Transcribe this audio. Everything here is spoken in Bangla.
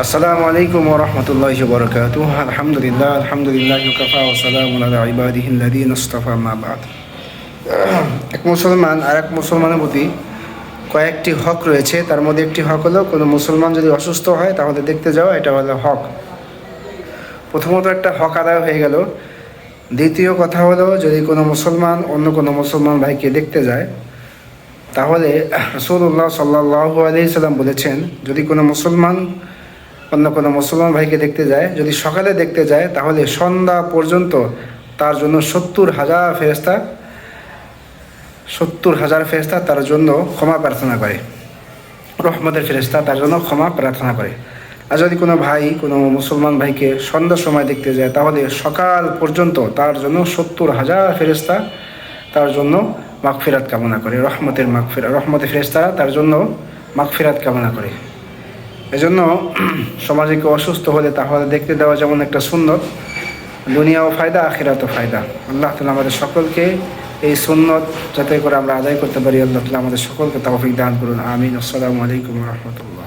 আসসালামু আলাইকুম ওয়া রাহমাতুল্লাহি ওয়া বারাকাতুহু। আলহামদুলিল্লাহি ওয়া কাফা ওয়া সালামুন আলা ইবাদিহিল্লাযীনা ইসতাফা, আম্মা বা'দ। এক মুসলমান আর এক মুসলমানের প্রতি কয়েকটি হক রয়েছে। তার মধ্যে একটি হক হলো কোনো মুসলমান যদি অসুস্থ হয় তাহলে দেখতে যাওয়া, এটা হলো হক। প্রথমত একটা হক আদায় হয়ে গেল। দ্বিতীয় কথা হলো, যদি কোনো মুসলমান অন্য কোনো মুসলমান ভাইকে দেখতে যায় তাহলে রাসূলুল্লাহ সাল্লাল্লাহু আলাইহি সাল্লাম বলেছেন, যদি কোনো মুসলমান অন্য কোনো মুসলমান ভাইকে দেখতে যায়, যদি সকালে দেখতে যায় তাহলে সন্ধ্যা পর্যন্ত তার জন্য 70,000 ফেরেশতা তার জন্য ক্ষমা প্রার্থনা করে, রহমতের ফেরেশতা তার জন্য ক্ষমা প্রার্থনা করে। আর যদি কোনো ভাই কোনো মুসলমান ভাইকে সন্ধ্যার সময় দেখতে যায় তাহলে সকাল পর্যন্ত তার জন্য 70,000 ফেরেশতা তার জন্য মাগফিরাত কামনা করে, রহমতের ফেরেশতা তার জন্য মাগফিরাত কামনা করে। এজন্য সমাজে কেউ অসুস্থ হলে তাহলে দেখতে দেওয়া যেমন একটা সুন্নত, দুনিয়াও ফায়দা আখিরাতও ফায়দা। আল্লাহ তাআলা আমাদের সকলকে এই সুন্নত যাতে করে আমরা আদায় করতে পারি, আল্লাহ তাআলা আমাদের সকলকে তৌফিক দান করুন। আমিন। আসসালামু আলাইকুম ওয়া রাহমাতুল্লাহ।